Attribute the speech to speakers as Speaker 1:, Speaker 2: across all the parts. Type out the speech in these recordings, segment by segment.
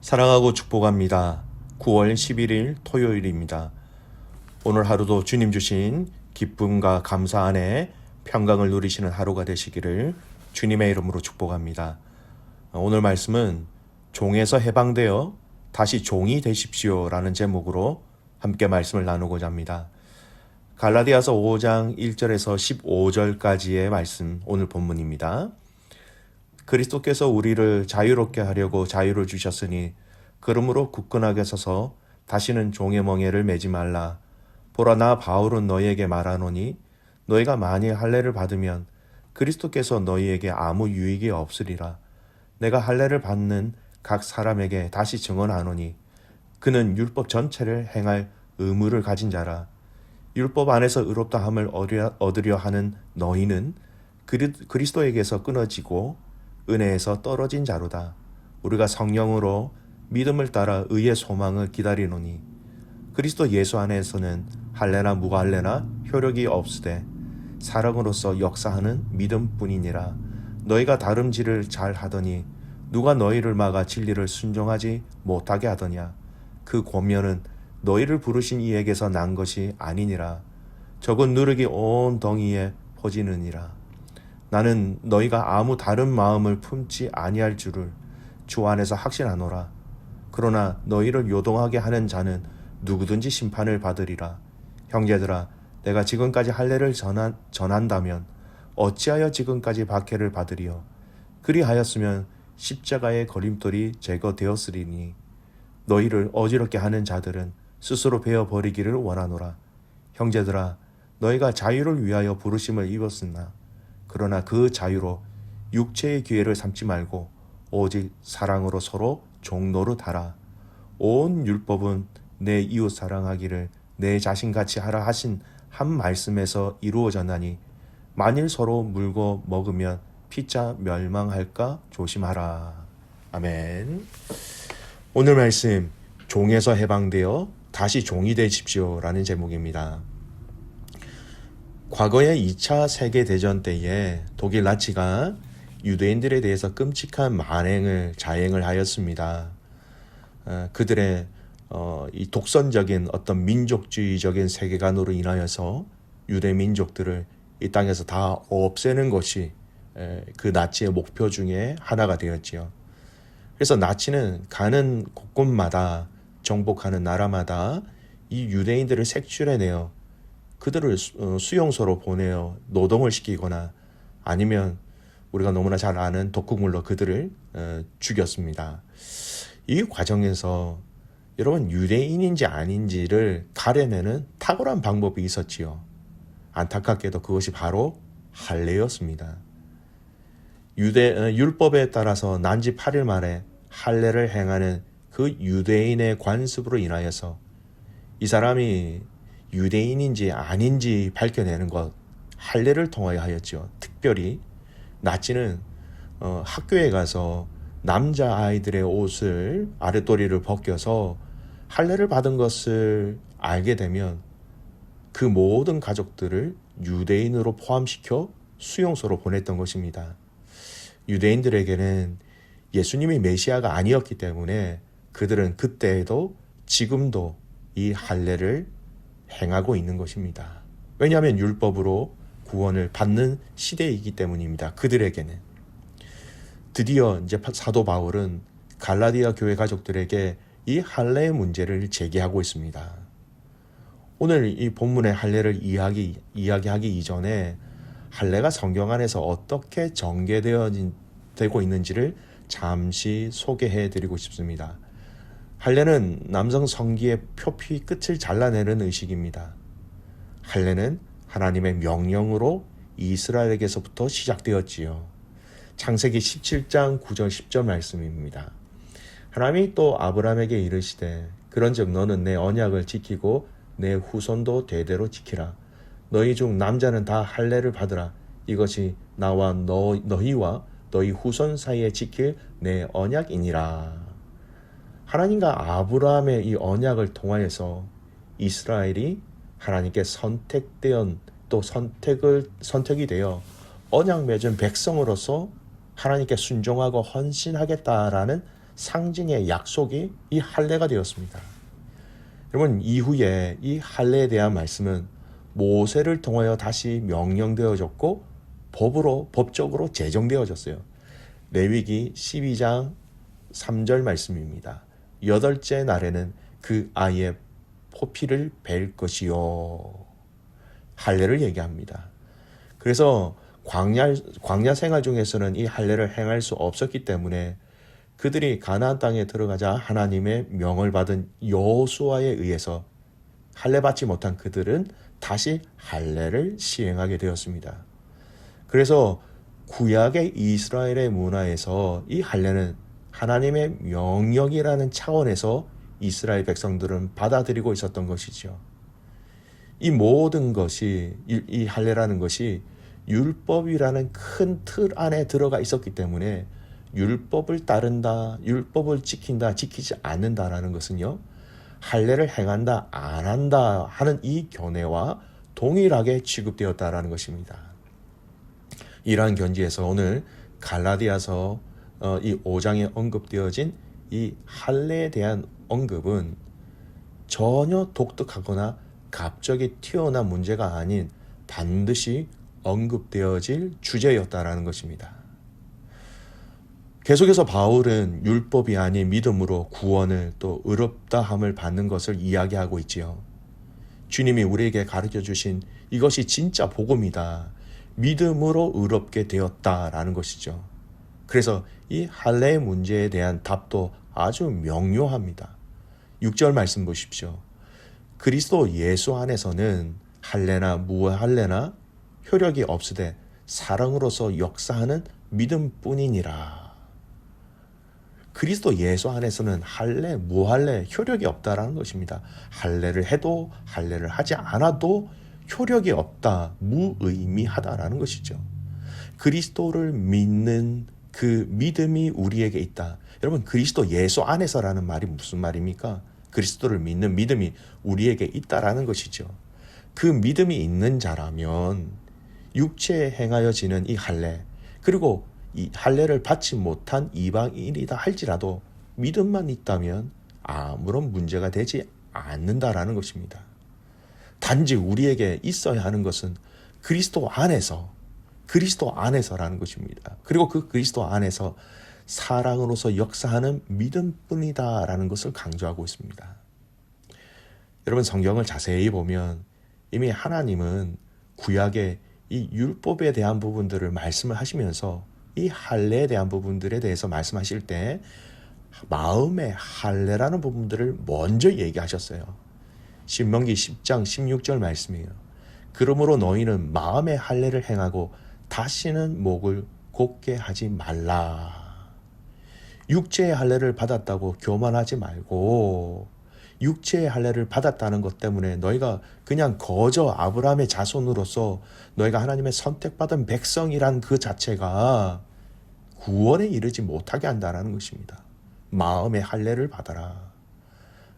Speaker 1: 사랑하고 축복합니다. 9월 11일 토요일입니다. 오늘 하루도 주님 주신 기쁨과 감사 안에 평강을 누리시는 하루가 되시기를 주님의 이름으로 축복합니다. 오늘 말씀은 종에서 해방되어 다시 종이 되십시오 라는 제목으로 함께 말씀을 나누고자 합니다. 갈라디아서 5장 1절에서 15절까지의 말씀, 오늘 본문입니다. 그리스도께서 우리를 자유롭게 하려고 자유를 주셨으니 그러므로 굳건하게 서서 다시는 종의 멍에를 매지 말라. 보라, 나 바울은 너희에게 말하노니 너희가 만일 할례를 받으면 그리스도께서 너희에게 아무 유익이 없으리라. 내가 할례를 받는 각 사람에게 다시 증언하노니 그는 율법 전체를 행할 의무를 가진 자라. 율법 안에서 의롭다함을 얻으려 하는 너희는 그리스도에게서 끊어지고 은혜에서 떨어진 자로다. 우리가 성령으로 믿음을 따라 의의 소망을 기다리노니 그리스도 예수 안에서는 할례나 무할례나 효력이 없으되 사랑으로서 역사하는 믿음뿐이니라. 너희가 다름질을 잘 하더니 누가 너희를 막아 진리를 순종하지 못하게 하더냐. 그 권면은 너희를 부르신 이에게서 난 것이 아니니라. 적은 누룩이 온 덩이에 퍼지느니라. 나는 너희가 아무 다른 마음을 품지 아니할 줄을 주 안에서 확신하노라. 그러나 너희를 요동하게 하는 자는 누구든지 심판을 받으리라. 형제들아, 내가 지금까지 할례를 전한다면 어찌하여 지금까지 박해를 받으리요. 그리하였으면 십자가의 걸림돌이 제거되었으리니 너희를 어지럽게 하는 자들은 스스로 베어버리기를 원하노라. 형제들아, 너희가 자유를 위하여 부르심을 입었으나 그러나 그 자유로 육체의 기회를 삼지 말고 오직 사랑으로 서로 종노릇하라. 온 율법은 내 이웃 사랑하기를 내 자신같이 하라 하신 한 말씀에서 이루어졌나니 만일 서로 물고 먹으면 피차 멸망할까 조심하라. 아멘. 오늘 말씀, 종에서 해방되어 다시 종이 되십시오 라는 제목입니다. 과거의 2차 세계대전 때에 독일 나치가 유대인들에 대해서 끔찍한 자행을 하였습니다. 그들의 이 독선적인 어떤 민족주의적인 세계관으로 인하여서 유대 민족들을 이 땅에서 다 없애는 것이 그 나치의 목표 중에 하나가 되었지요. 그래서 나치는 가는 곳곳마다 정복하는 나라마다 이 유대인들을 색출해내어 그들을 수용소로 보내어 노동을 시키거나 아니면 우리가 너무나 잘 아는 독극물로 그들을 죽였습니다. 이 과정에서 여러분, 유대인인지 아닌지를 가려내는 탁월한 방법이 있었지요. 안타깝게도 그것이 바로 할례였습니다. 율법에 따라서 난지 8일 만에 할례를 행하는 그 유대인의 관습으로 인하여서 이 사람이 유대인인지 아닌지 밝혀내는 것, 할례를 통하여 하였죠. 특별히 나치는 학교에 가서 남자아이들의 옷을 아랫도리를 벗겨서 할례를 받은 것을 알게 되면 그 모든 가족들을 유대인으로 포함시켜 수용소로 보냈던 것입니다. 유대인들에게는 예수님이 메시아가 아니었기 때문에 그들은 그때에도 지금도 이 할례를 행하고 있는 것입니다. 왜냐하면 율법으로 구원을 받는 시대이기 때문입니다. 그들에게는. 드디어 이제 사도 바울은 갈라디아 교회 가족들에게 이 할례의 문제를 제기하고 있습니다. 오늘 이 본문의 할례를 이야기하기 이전에 할례가 성경 안에서 어떻게 전개되고 있는지를 잠시 소개해 드리고 싶습니다. 할례는 남성 성기의 표피 끝을 잘라내는 의식입니다. 할례는 하나님의 명령으로 이스라엘에게서부터 시작되었지요. 창세기 17장 9절 10절 말씀입니다. 하나님이 또 아브라함에게 이르시되 그런즉 너는 내 언약을 지키고 내 후손도 대대로 지키라. 너희 중 남자는 다 할례를 받으라. 이것이 나와 너희와 너희 후손 사이에 지킬 내 언약이니라. 하나님과 아브라함의 이 언약을 통하여서 이스라엘이 하나님께 선택되어 또 선택이 되어 언약 맺은 백성으로서 하나님께 순종하고 헌신하겠다라는 상징의 약속이 이 할례가 되었습니다. 여러분, 이후에 이 할례에 대한 말씀은 모세를 통하여 다시 명령되어졌고 법적으로 제정되어졌어요. 레위기 12장 3절 말씀입니다. 여덟째 날에는 그 아이의 포피를 벨 것이요. 할례를 얘기합니다. 그래서 광야 생활 중에서는 이 할례를 행할 수 없었기 때문에 그들이 가나안 땅에 들어가자 하나님의 명을 받은 여호수아에 의해서 할례 받지 못한 그들은 다시 할례를 시행하게 되었습니다. 그래서 구약의 이스라엘의 문화에서 이 할례는 하나님의 명령이라는 차원에서 이스라엘 백성들은 받아들이고 있었던 것이죠. 이 모든 것이, 이 할례라는 것이 율법이라는 큰 틀 안에 들어가 있었기 때문에 율법을 따른다, 율법을 지킨다, 지키지 않는다라는 것은요, 할례를 행한다, 안 한다 하는 이 견해와 동일하게 취급되었다라는 것입니다. 이러한 견지에서 오늘 갈라디아서 이 5장에 언급되어진 이 할례에 대한 언급은 전혀 독특하거나 갑자기 튀어나온 문제가 아닌 반드시 언급되어질 주제였다라는 것입니다. 계속해서 바울은 율법이 아닌 믿음으로 구원을 또 의롭다함을 받는 것을 이야기하고 있지요. 주님이 우리에게 가르쳐 주신 이것이 진짜 복음이다. 믿음으로 의롭게 되었다라는 것이죠. 그래서 이 할례의 문제에 대한 답도 아주 명료합니다. 6절 말씀 보십시오. 그리스도 예수 안에서는 할례나 무할례나 효력이 없으되 사랑으로서 역사하는 믿음뿐이니라. 그리스도 예수 안에서는 할례, 무할례, 효력이 없다라는 것입니다. 할례를 해도 할례를 하지 않아도 효력이 없다, 무의미하다라는 것이죠. 그리스도를 믿는 그 믿음이 우리에게 있다. 여러분, 그리스도 예수 안에서라는 말이 무슨 말입니까? 그리스도를 믿는 믿음이 우리에게 있다라는 것이죠. 그 믿음이 있는 자라면 육체에 행하여지는 이 할례, 그리고 이 할례를 받지 못한 이방인이다 할지라도 믿음만 있다면 아무런 문제가 되지 않는다라는 것입니다. 단지 우리에게 있어야 하는 것은 그리스도 안에서라는 것입니다. 그리고 그 그리스도 안에서 사랑으로서 역사하는 믿음뿐이다라는 것을 강조하고 있습니다. 여러분, 성경을 자세히 보면 이미 하나님은 구약의 이 율법에 대한 부분들을 말씀을 하시면서 이 할례에 대한 부분들에 대해서 말씀하실 때 마음의 할례라는 부분들을 먼저 얘기하셨어요. 신명기 10장 16절 말씀이에요. 그러므로 너희는 마음의 할례를 행하고 다시는 목을 곧게 하지 말라. 육체의 할례를 받았다고 교만하지 말고, 육체의 할례를 받았다는 것 때문에 너희가 그냥 거저 아브라함의 자손으로서 너희가 하나님의 선택받은 백성이란 그 자체가 구원에 이르지 못하게 한다는 것입니다. 마음의 할례를 받아라.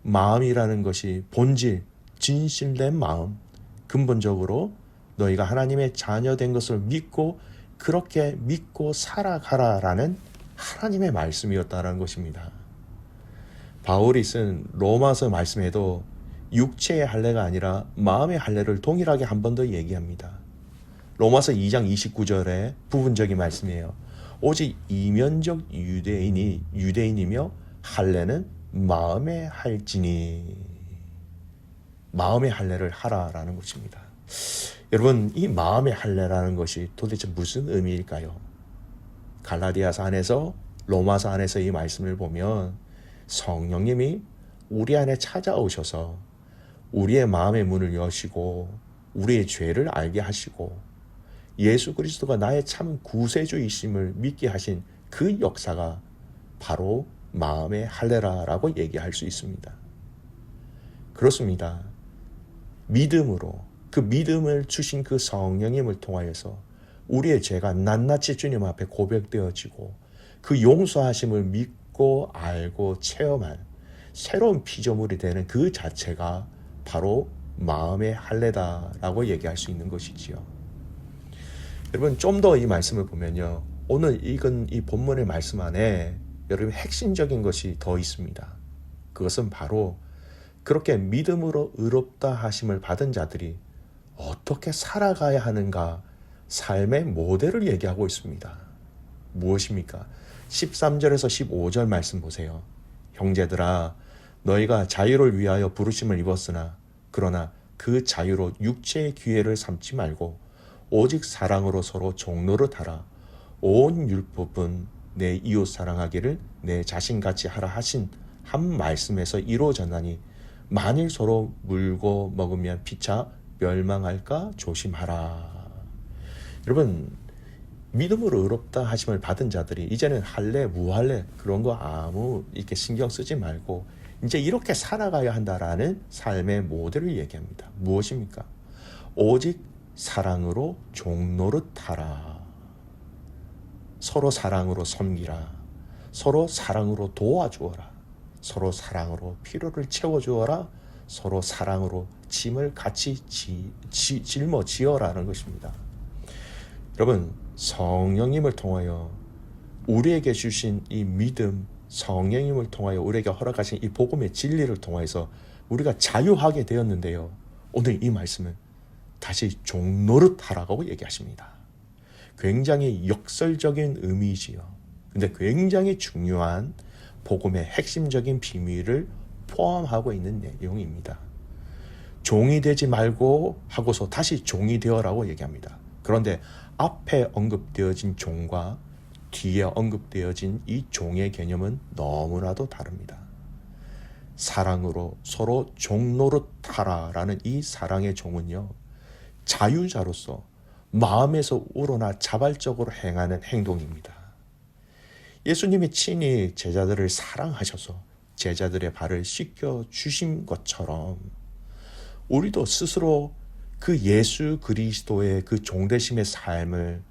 Speaker 1: 마음이라는 것이 본질, 진실된 마음, 근본적으로 너희가 하나님의 자녀된 것을 믿고 그렇게 믿고 살아가라라는 하나님의 말씀이었다는 것입니다. 바울이 쓴 로마서 말씀에도 육체의 할례가 아니라 마음의 할례를 동일하게 한 번 더 얘기합니다. 로마서 2장 29절에 부분적인 말씀이에요. 오직 이면적 유대인이며 할례는 마음에 할지니. 마음의 할례를 하라라는 것입니다. 여러분, 이 마음의 할례라는 것이 도대체 무슨 의미일까요? 갈라디아서 안에서, 로마서 안에서 이 말씀을 보면 성령님이 우리 안에 찾아오셔서 우리의 마음의 문을 여시고 우리의 죄를 알게 하시고 예수 그리스도가 나의 참 구세주이심을 믿게 하신 그 역사가 바로 마음의 할례라고 얘기할 수 있습니다. 그렇습니다. 믿음으로, 그 믿음을 주신 그 성령님을 통하여서 우리의 죄가 낱낱이 주님 앞에 고백되어지고 그 용서하심을 믿고 알고 체험한 새로운 피조물이 되는 그 자체가 바로 마음의 할례다라고 얘기할 수 있는 것이지요. 여러분, 좀 더 이 말씀을 보면요, 오늘 읽은 이 본문의 말씀 안에 여러분 핵심적인 것이 더 있습니다. 그것은 바로 그렇게 믿음으로 의롭다 하심을 받은 자들이 어떻게 살아가야 하는가 삶의 모델을 얘기하고 있습니다. 무엇입니까? 13절에서 15절 말씀 보세요. 형제들아 너희가 자유를 위하여 부르심을 입었으나 그러나 그 자유로 육체의 기회를 삼지 말고 오직 사랑으로 서로 종노릇 하라. 온 율법은 내 이웃 사랑하기를 내 자신같이 하라 하신 한 말씀에서 이루어졌나니 만일 서로 물고 먹으면 피차 멸망할까 조심하라. 여러분 믿음으로 의롭다 하심을 받은 자들이 이제는 할래 무할래 그런 거 아무 이렇게 신경 쓰지 말고 이제 이렇게 살아가야 한다라는 삶의 모델을 얘기합니다. 무엇입니까? 오직 사랑으로 종노릇하라. 서로 사랑으로 섬기라. 서로 사랑으로 도와주어라. 서로 사랑으로 필요를 채워주어라. 서로 사랑으로 짐을 같이 짊어지어라는 것입니다. 여러분 성령님을 통하여 우리에게 주신 이 믿음, 성령님을 통하여 우리에게 허락하신 이 복음의 진리를 통해서 우리가 자유하게 되었는데요. 오늘 이 말씀은 다시 종노릇하라고 얘기하십니다. 굉장히 역설적인 의미이지요. 근데 굉장히 중요한 복음의 핵심적인 비밀을 포함하고 있는 내용입니다. 종이 되지 말고 하고서 다시 종이 되어라고 얘기합니다. 그런데 앞에 언급되어진 종과 뒤에 언급되어진 이 종의 개념은 너무나도 다릅니다. 사랑으로 서로 종노릇하라라는 이 사랑의 종은요, 자유자로서 마음에서 우러나 자발적으로 행하는 행동입니다. 예수님이 친히 제자들을 사랑하셔서 제자들의 발을 씻겨 주신 것처럼 우리도 스스로 그 예수 그리스도의 그 종되심의 삶을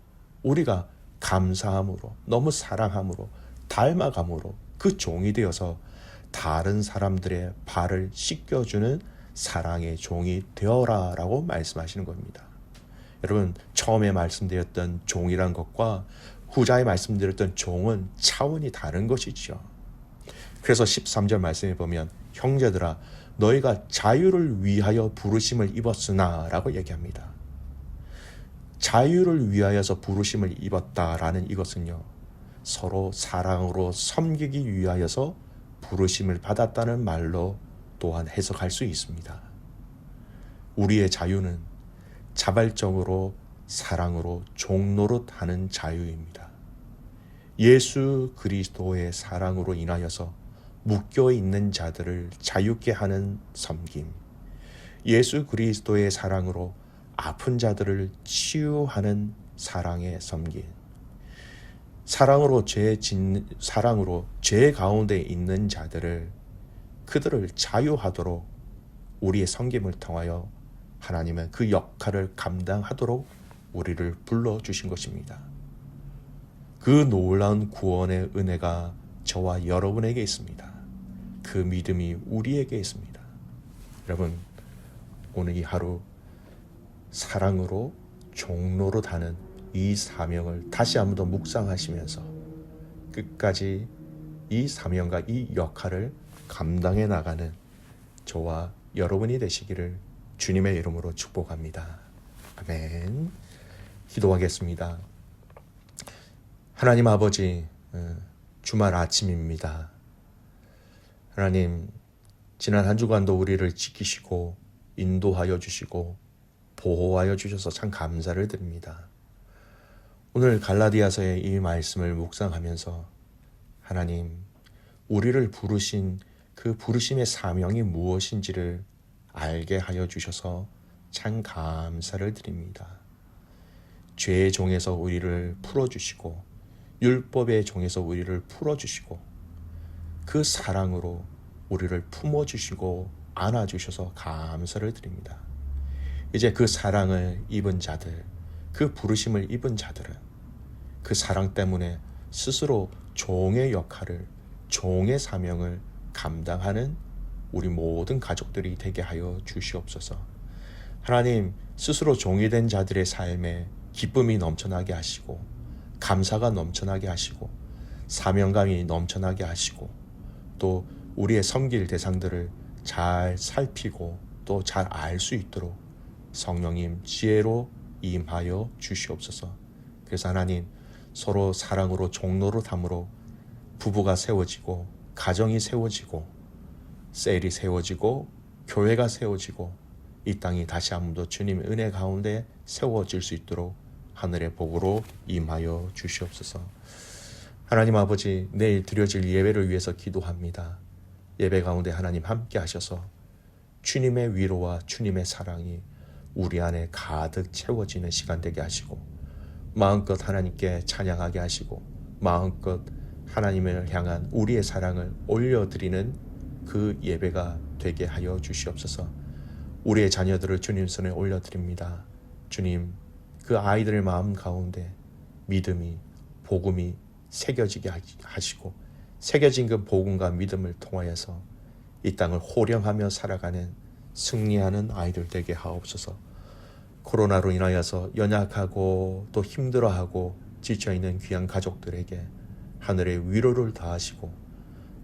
Speaker 1: 우리가 감사함으로 너무 사랑함으로 닮아감으로 그 종이 되어서 다른 사람들의 발을 씻겨주는 사랑의 종이 되어라 라고 말씀하시는 겁니다. 여러분 처음에 말씀드렸던 종이란 것과 후자에 말씀드렸던 종은 차원이 다른 것이죠. 그래서 13절 말씀에 보면 형제들아 너희가 자유를 위하여 부르심을 입었으나 라고 얘기합니다. 자유를 위하여서 부르심을 입었다라는 이것은요, 서로 사랑으로 섬기기 위하여서 부르심을 받았다는 말로 또한 해석할 수 있습니다. 우리의 자유는 자발적으로 사랑으로 종노릇하는 자유입니다. 예수 그리스도의 사랑으로 인하여서 묶여있는 자들을 자유케 하는 섬김, 예수 그리스도의 사랑으로 아픈 자들을 치유하는 사랑의 섬김, 사랑으로 죄 가운데 있는 자들을 그들을 자유하도록 우리의 섬김을 통하여 하나님은 그 역할을 감당하도록 우리를 불러주신 것입니다. 그 놀라운 구원의 은혜가 저와 여러분에게 있습니다. 그 믿음이 우리에게 있습니다. 여러분 오늘 이 하루 사랑으로 종노릇하는 이 사명을 다시 한 번 더 묵상하시면서 끝까지 이 사명과 이 역할을 감당해 나가는 저와 여러분이 되시기를 주님의 이름으로 축복합니다. 아멘. 기도하겠습니다. 하나님 아버지, 주말 아침입니다. 하나님, 지난 한 주간도 우리를 지키시고 인도하여 주시고 보호하여 주셔서 참 감사를 드립니다. 오늘 갈라디아서의 이 말씀을 묵상하면서 하나님, 우리를 부르신 그 부르심의 사명이 무엇인지를 알게 하여 주셔서 참 감사를 드립니다. 죄의 종에서 우리를 풀어주시고 율법의 종에서 우리를 풀어주시고 그 사랑으로 우리를 품어주시고 안아주셔서 감사를 드립니다. 이제 그 사랑을 입은 자들, 그 부르심을 입은 자들은 그 사랑 때문에 스스로 종의 역할을, 종의 사명을 감당하는 우리 모든 가족들이 되게 하여 주시옵소서. 하나님, 스스로 종이 된 자들의 삶에 기쁨이 넘쳐나게 하시고 감사가 넘쳐나게 하시고 사명감이 넘쳐나게 하시고 또 우리의 섬길 대상들을 잘 살피고 또 잘 알 수 있도록 성령님 지혜로 임하여 주시옵소서. 그래서 하나님 서로 사랑으로 종로로 담으로 부부가 세워지고 가정이 세워지고 셀이 세워지고 교회가 세워지고 이 땅이 다시 한 번 더 주님의 은혜 가운데 세워질 수 있도록 하늘의 복으로 임하여 주시옵소서. 하나님 아버지, 내일 드려질 예배를 위해서 기도합니다. 예배 가운데 하나님 함께 하셔서 주님의 위로와 주님의 사랑이 우리 안에 가득 채워지는 시간 되게 하시고 마음껏 하나님께 찬양하게 하시고 마음껏 하나님을 향한 우리의 사랑을 올려드리는 그 예배가 되게 하여 주시옵소서. 우리의 자녀들을 주님 손에 올려드립니다. 주님, 그 아이들의 마음 가운데 믿음이, 복음이 새겨지게 하시고 새겨진 그 복음과 믿음을 통하여서 이 땅을 호령하며 살아가는 승리하는 아이들 되게 하옵소서. 코로나로 인하여서 연약하고 또 힘들어하고 지쳐있는 귀한 가족들에게 하늘의 위로를 다하시고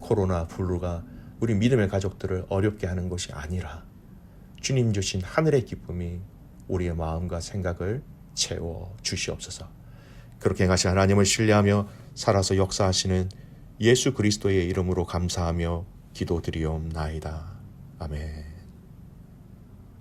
Speaker 1: 코로나 블루가 우리 믿음의 가족들을 어렵게 하는 것이 아니라 주님 주신 하늘의 기쁨이 우리의 마음과 생각을 채워 주시옵소서. 그렇게 행하신 하나님을 신뢰하며 살아서 역사하시는 예수 그리스도의 이름으로 감사하며 기도드리옵나이다. 아멘.